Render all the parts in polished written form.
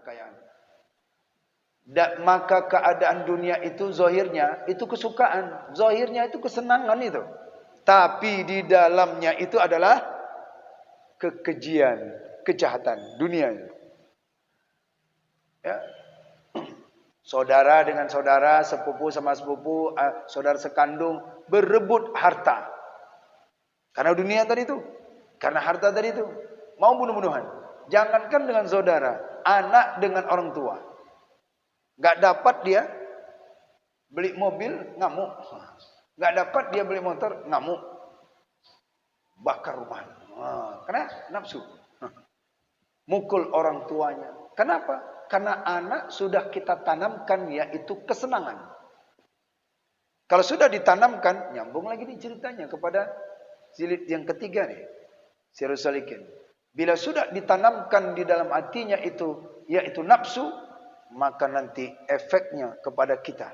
kekayaan. Maka keadaan dunia itu zahirnya itu kesukaan, zahirnya itu kesenangan itu. Tapi di dalamnya itu adalah kekejian, kejahatan dunia. Ya. Saudara dengan saudara, sepupu sama sepupu, saudara sekandung berebut harta. Karena dunia tadi itu, karena harta tadi itu, mau bunuh-bunuhan. Jangankan dengan saudara, anak dengan orang tua. Gak dapat dia beli mobil, ngamuk. Gak dapat dia beli motor, ngamuk. Bakar rumah. Karena nafsu. Mukul orang tuanya. Kenapa? Karena anak sudah kita tanamkan yaitu kesenangan. Kalau sudah ditanamkan, nyambung lagi nih ceritanya kepada jilid yang ketiga nih. Sirrus Salikin. Bila sudah ditanamkan di dalam hatinya itu yaitu nafsu, maka nanti efeknya kepada kita.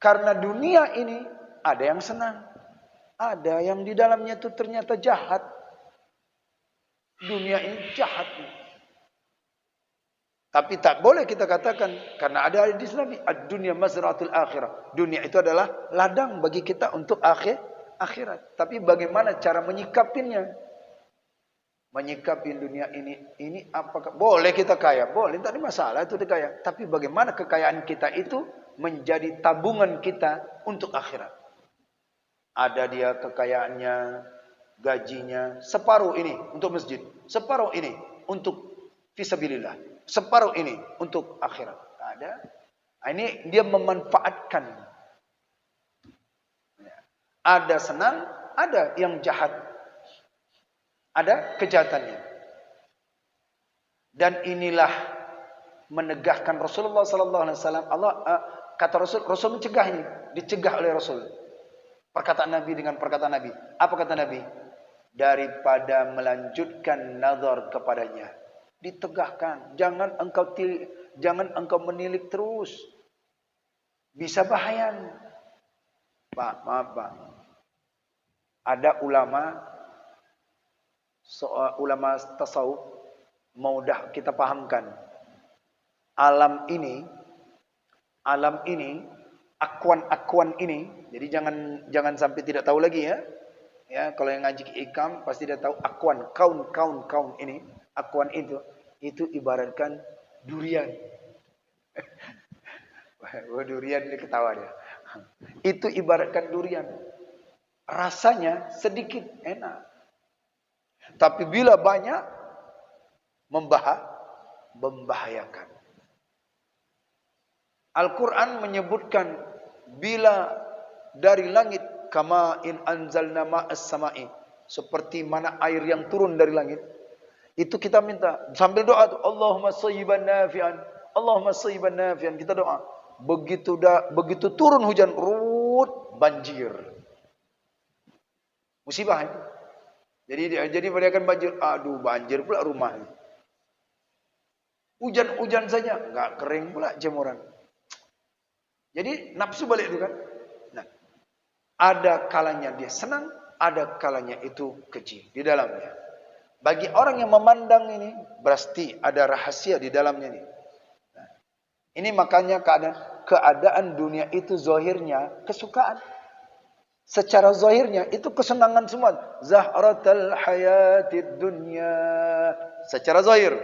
Karena dunia ini ada yang senang, ada yang di dalamnya itu ternyata jahat. Dunia ini jahat. Tapi tak boleh kita katakan karena ada hadis Nabi, ad-dunya mazra'atul akhirah. Dunia itu adalah ladang bagi kita untuk akhirat. Tapi bagaimana cara menyikapinya? Menyikapi dunia ini apakah boleh kita kaya? Boleh, tak ada masalah itu kaya. Tapi bagaimana kekayaan kita itu menjadi tabungan kita untuk akhirat? Ada dia kekayaannya, gajinya separuh ini untuk masjid, separuh ini untuk fisabilillah, separuh ini untuk akhirat. Ada. Ini dia memanfaatkan. Ada senang, ada yang jahat. Ada kejahatannya. Dan inilah menegahkan Rasulullah sallallahu alaihi wasallam. Kata Rasul mencegah ini, dicegah oleh Rasul. Perkataan Nabi dengan perkataan Nabi. Apa kata Nabi? Daripada melanjutkan nazar kepadanya. Ditegahkan, jangan engkau menilik terus. Bisa bahaya. Pak, maaf Pak. Ada ulama tasawuf mau dah kita pahamkan. Alam ini, akuan ini, jadi jangan sampai tidak tahu lagi ya. Ya, kalau yang ngaji ikam pasti dia tahu akuan, kaun ini. Akuan itu ibaratkan durian. Durian dia ketawa dia. Itu ibaratkan durian. Rasanya sedikit enak. Tapi bila banyak membahayakan. Al-Quran menyebutkan bila dari langit kama in anzalna ma'as sama'i, seperti mana air yang turun dari langit. Itu kita minta sambil doa tuh, Allahumma shayyiban nafi'an, Allahumma shayyiban nafi'an, kita doa. Begitu turun hujan, banjir. Musibah itu. Jadi mereka akan banjir. Aduh, banjir pula rumah. Hujan saja, enggak kering pula jemuran. Jadi nafsu balik itu kan. Nah, ada kalanya dia senang, ada kalanya itu keji di dalamnya. Bagi orang yang memandang ini, berarti ada rahasia di dalamnya ini. Nah, ini makanya keadaan dunia itu zahirnya kesukaan. Secara zahirnya itu kesenangan semua. Zahratal hayatid dunya. Secara zahir.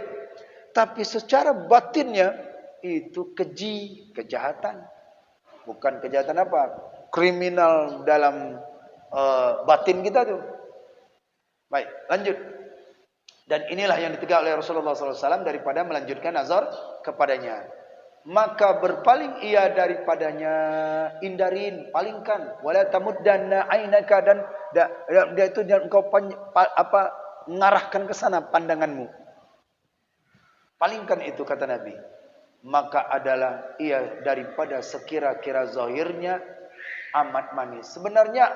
Tapi secara batinnya itu keji, kejahatan. Bukan kejahatan apa? Kriminal dalam batin kita tuh. Baik, lanjut. Dan inilah yang ditegak oleh Rasulullah SAW daripada melanjutkan nazar kepadanya. Maka berpaling ia daripadanya, hindarin, palingkan. Wala tamuddanna ainaka, dan dia itu jangan engkau mengarahkan ke sana pandanganmu. Palingkan itu kata Nabi. Maka adalah ia daripada sekira-kira zahirnya amat manis. Sebenarnya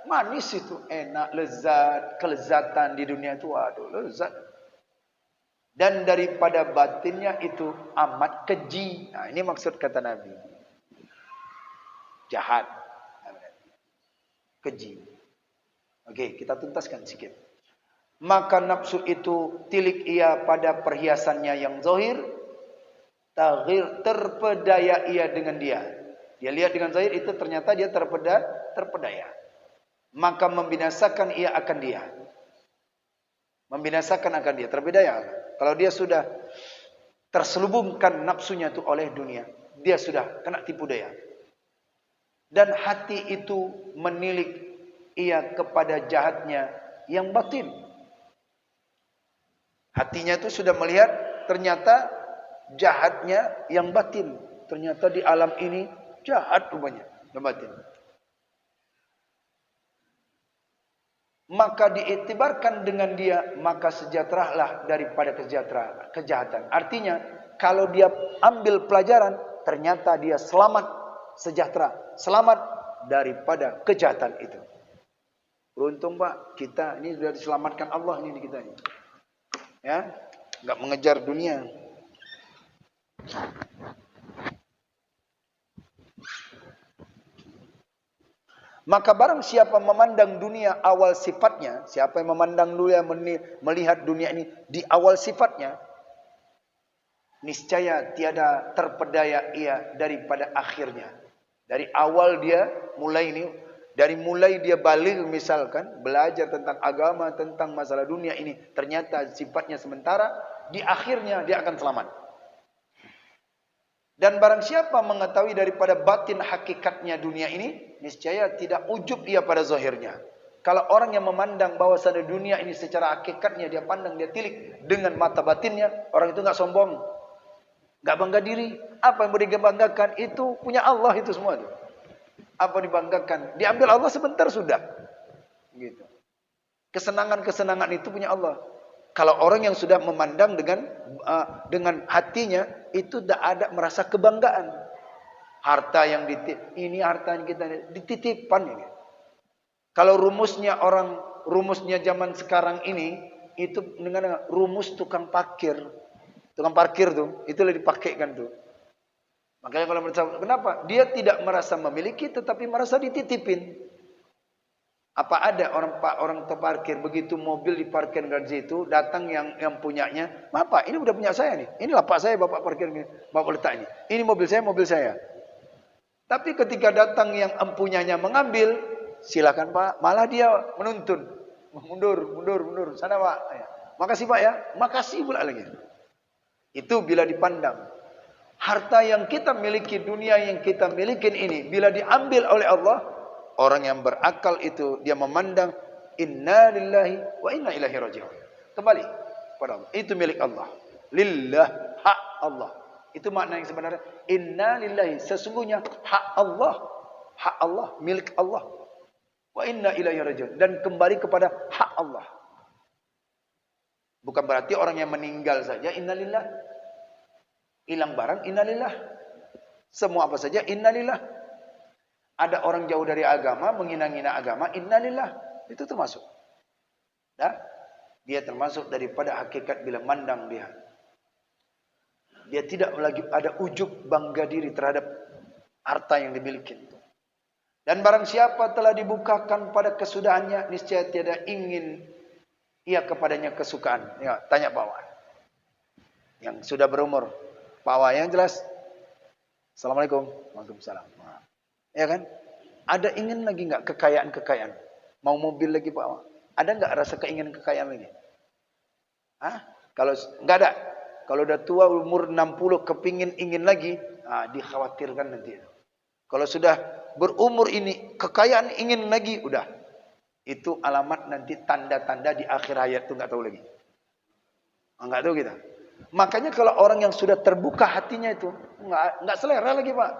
manis itu enak, lezat, kelezatan di dunia itu, waduh, lezat. Dan daripada batinnya itu amat keji. Nah, ini maksud kata Nabi. Jahat. Keji. Oke, kita tuntaskan sedikit. maka nafsu itu tilik ia pada perhiasannya yang zahir, taghir, terpedaya ia dengan dia. Dia lihat dengan zahir itu ternyata dia terpedaya. Maka membinasakan ia akan dia. Membinasakan akan dia, terpedaya. Kalau dia sudah terselubungkan nafsunya itu oleh dunia, dia sudah kena tipu daya. Dan hati itu menilik ia kepada jahatnya yang batin. Hatinya itu sudah melihat ternyata jahatnya yang batin. Ternyata di alam ini jahat rupanya, yang batin. Maka diiktibarkan dengan dia, maka sejahteralah daripada kejahatan. Artinya, kalau dia ambil pelajaran, ternyata dia selamat, sejahtera, selamat daripada kejahatan itu. Beruntung Pak, kita ini sudah diselamatkan Allah ini kita ini. Ya, enggak mengejar dunia. Maka barang siapa memandang dunia awal sifatnya, siapa yang memandang dunia, melihat dunia ini di awal sifatnya, niscaya tiada terpedaya ia daripada akhirnya. Dari awal dia mulai ini, dari mulai dia balik misalkan, belajar tentang agama, tentang masalah dunia ini, ternyata sifatnya sementara, di akhirnya dia akan selamat. Dan barang siapa mengetahui daripada batin hakikatnya dunia ini, niscaya tidak ujub ia pada zahirnya. Kalau orang yang memandang bahwasanya dunia ini secara hakikatnya dia pandang, dia tilik dengan mata batinnya, orang itu enggak sombong, enggak bangga diri. Apa yang boleh dibanggakan itu punya Allah itu semua itu. Apa dibanggakan? Diambil Allah sebentar sudah. Gitu. Kesenangan-kesenangan itu punya Allah. Kalau orang yang sudah memandang dengan hatinya, itu tidak ada merasa kebanggaan. Harta yang ini harta yang kita dititipkan ini. Kalau rumusnya zaman sekarang ini, itu dengan rumus tukang parkir. Tukang parkir tuh, itu lebih dipakaikan tuh. Makanya kalau kenapa? Dia tidak merasa memiliki, tetapi merasa dititipin. Apa ada orang terparkir begitu mobil diparkir di situ, datang yang punyanya, "Bapak, ini udah punya saya nih. Ini lapak saya Bapak parkir ini. Bapak letak ini. Ini mobil saya." Tapi ketika datang yang empunyanya mengambil, silakan Pak, malah dia menuntun. Mundur. Sana Pak. Makasih Pak ya. Makasih pula lagi. Itu bila dipandang. Harta yang kita miliki, dunia yang kita miliki ini, bila diambil oleh Allah, orang yang berakal itu dia memandang inna lillahi wa inna ilaihi raji'un. Kembali kepada Allah. Itu milik Allah. Lillah, hak Allah. Itu makna yang sebenarnya. Inna lillahi, sesungguhnya hak Allah, milik Allah. Wa inna ilaihi raji'un, dan kembali kepada hak Allah. Bukan berarti orang yang meninggal saja innalillah. Hilang barang innalillah. Semua apa saja innalillah. Ada orang jauh dari agama, menghina-hina agama, innalillah. Itu termasuk. Nah, dia termasuk daripada hakikat bila mandang dia. Dia tidak lagi ada ujub bangga diri terhadap harta yang dimiliki. Dan barang siapa telah dibukakan pada kesudahannya, niscaya tiada ingin ia kepadanya kesukaan. Ya, tanya Pak Wan. Yang sudah berumur. Pak Wan yang jelas. Assalamualaikum. Waalaikumsalam. Ya kan? Ada ingin lagi enggak kekayaan-kekayaan? Mau mobil lagi Pak Wan? Ada enggak rasa keinginan kekayaan lagi? Kalau enggak ada. Kalau udah tua umur 60 kepingin ingin lagi, dikhawatirkan nanti. Kalau sudah berumur ini kekayaan ingin lagi, udah. Itu alamat nanti tanda-tanda di akhir hayat itu enggak tahu lagi. Enggak tahu kita. Makanya kalau orang yang sudah terbuka hatinya itu enggak selera lagi Pak.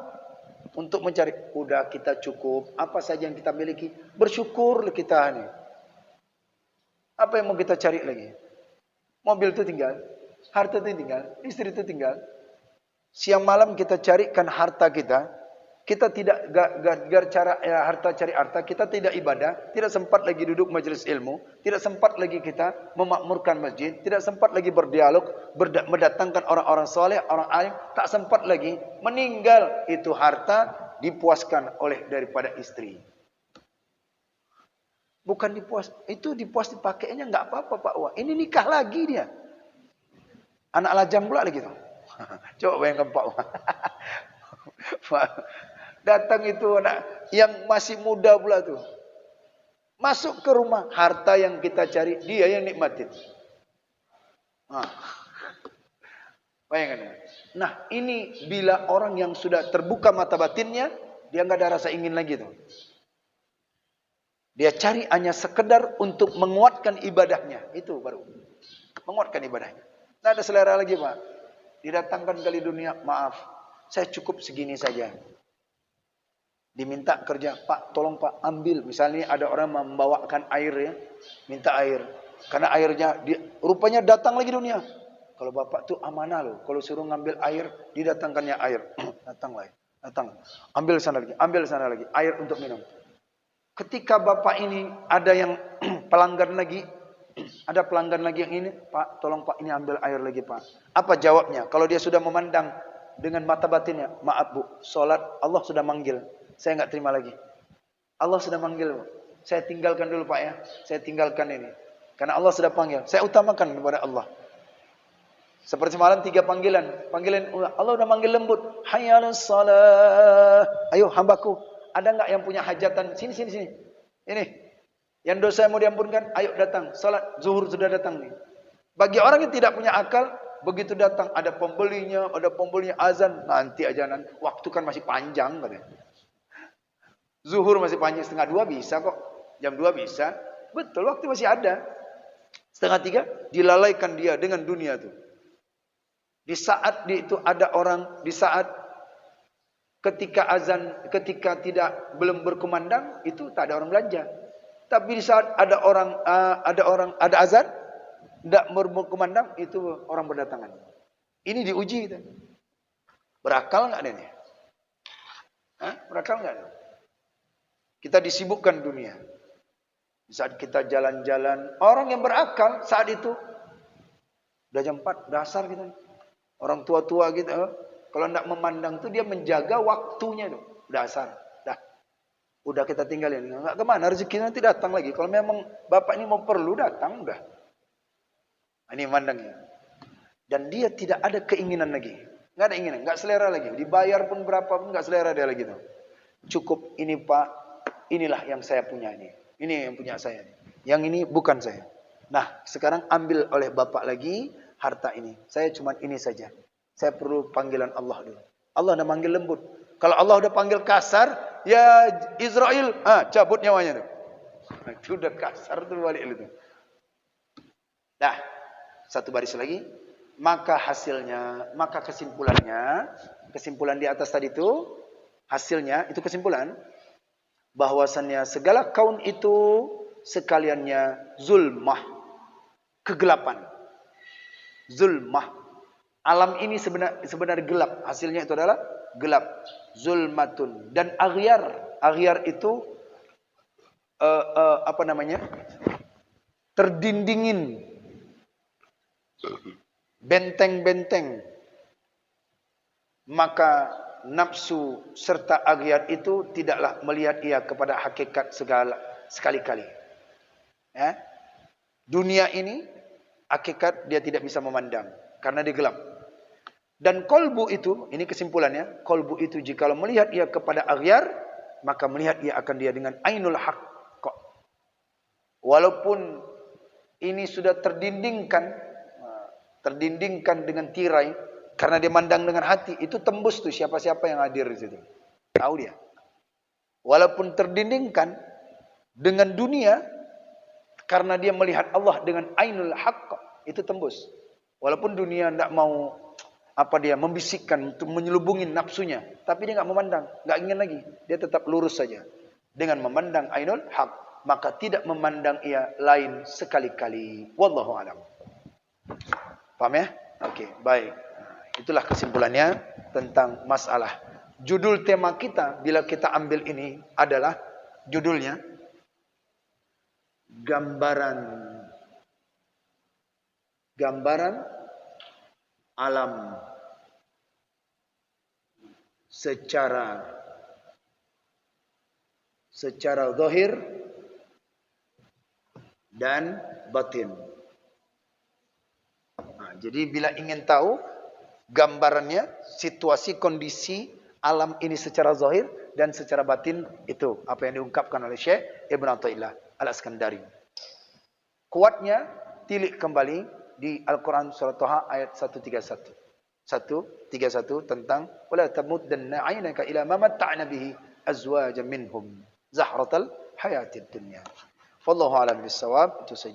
Untuk mencari, udah kita cukup, apa saja yang kita miliki, bersyukur kita nih. Apa yang mau kita cari lagi? Mobil itu tinggal, harta itu tinggal, istri itu tinggal. Siang malam kita carikan harta kita tidak cari harta, kita tidak ibadah, tidak sempat lagi duduk majelis ilmu, tidak sempat lagi kita memakmurkan masjid, tidak sempat lagi berdialog, mendatangkan orang-orang soleh, orang alim, tak sempat lagi meninggal, itu harta dipuaskan oleh daripada istri. Bukan dipuas, itu dipuas dipakainya nggak apa-apa Pak Wah. Ini nikah lagi dia. Anak lajang pula lagi tuh. Coba bayangkan Pak Wah. Datang itu anak yang masih muda pula tuh. Masuk ke rumah, harta yang kita cari dia yang nikmatin. Nah, bayangkan. Nah, ini bila orang yang sudah terbuka mata batinnya, dia nggak ada rasa ingin lagi tuh. Dia cari hanya sekedar untuk menguatkan ibadahnya, itu baru. Menguatkan ibadahnya. Tidak ada selera lagi Pak. Didatangkan kali dunia, maaf, saya cukup segini saja. Diminta kerja, Pak, tolong Pak, ambil. Misalnya ada orang membawakan air ya, minta air. Karena airnya, rupanya datang lagi dunia. Kalau Bapak tuh amanah loh, kalau suruh ngambil air, didatangkannya air. Datanglah, datang. Ambil sana lagi, air untuk minum. Ketika Bapak ini ada yang pelanggan lagi, ada pelanggan lagi yang ini, Pak, tolong Pak, ini ambil air lagi Pak. Apa jawabnya? Kalau dia sudah memandang dengan mata batinnya, maaf Bu, sholat Allah sudah manggil. Saya nggak terima lagi. Allah sudah manggil. Saya tinggalkan dulu Pak ya. Saya tinggalkan ini. Karena Allah sudah panggil. Saya utamakan kepada Allah. Seperti semalam 3 panggilan. Panggilan Allah sudah manggil lembut. Hayya 'alas shalah. Ayo hambaku. Ada nggak yang punya hajatan? Sini. Ini. Yang dosa mau diampunkan. Ayo datang. Salat zuhur sudah datang nih. Bagi orang yang tidak punya akal. Begitu datang. Ada pembelinya azan. Nanti ajanan. Waktu kan masih panjang katanya. Zuhur masih panjang, 1:30 bisa kok. Jam 2 bisa. Betul, waktu masih ada. 2:30 dilalaikan dia dengan dunia itu. Di saat itu ada orang, di saat ketika azan, ketika belum berkumandang, itu tak ada orang belanja. Tapi di saat ada azan, tidak berkumandang, itu orang berdatangan. Ini diuji kita. Berakal nggak ini? Berakal nggak? Kita disibukkan dunia. Saat kita jalan-jalan, orang yang berakal saat itu udah jam 4, dasar kita. Orang tua-tua gitu, kalau tidak memandang tuh dia menjaga waktunya tuh, dasar. Udah kita tinggalin, nggak kemana rezeki nanti datang lagi. Kalau memang bapak ini mau perlu datang, udah. Ini mandangnya. Dan dia tidak ada keinginan lagi, nggak ada keinginan, nggak selera lagi. Dibayar pun berapa pun nggak selera dia lagi tuh. Cukup ini Pak. Inilah yang saya punya ini. Ini yang punya saya. Yang ini bukan saya. Nah, sekarang ambil oleh Bapak lagi harta ini. Saya cuma ini saja. Saya perlu panggilan Allah dulu. Allah udah manggil lembut. Kalau Allah udah panggil kasar, ya Israel, cabut nyawanya tuh. Itu udah kasar tuh balik itu. Nah, satu baris lagi. Maka hasilnya, maka kesimpulan di atas tadi itu, hasilnya, itu kesimpulan. Bahwasannya segala kaun itu sekaliannya zulmah, kegelapan. Zulmah. Alam ini sebenarnya gelap. Hasilnya itu adalah gelap. Zulmatun. Dan aghyar. Aghyar itu terdindingin. Benteng-benteng. Maka nafsu serta aghyar itu tidaklah melihat ia kepada hakikat sekali-kali. Ya. Dunia ini hakikat dia tidak bisa memandang karena dia gelap. Dan kolbu itu, ini kesimpulannya, kolbu itu jikalau melihat ia kepada aghyar, maka melihat ia akan dia dengan ainul haq. Walaupun ini sudah terdindingkan dengan tirai, karena dia mandang dengan hati, itu tembus tuh siapa-siapa yang hadir di situ. Tahu dia. Walaupun terdindingkan dengan dunia, karena dia melihat Allah dengan ainul haqq, itu tembus. Walaupun dunia tidak mau membisikkan untuk menyelubungin nafsunya, tapi dia nggak memandang, nggak ingin lagi. Dia tetap lurus saja. Dengan memandang ainul haqq, maka tidak memandang ia lain sekali-kali. Wallahu a'lam. Paham ya? Oke, baik. Itulah kesimpulannya tentang masalah. Judul tema kita bila kita ambil ini adalah judulnya gambaran alam secara zahir dan batin. Jadi bila ingin tahu gambarannya, situasi kondisi alam ini secara zahir dan secara batin, itu apa yang diungkapkan oleh Syekh Ibn Athaillah Al-Iskandari. Kuatnya tilik kembali di Al-Quran surah Taha ayat 131. 131 tentang wala tamuddanna 'ainaka ila ma matta'na bihi azwajan minhum zahratal hayatid dunya. Wallahu a'lam bissawab. Itu saja.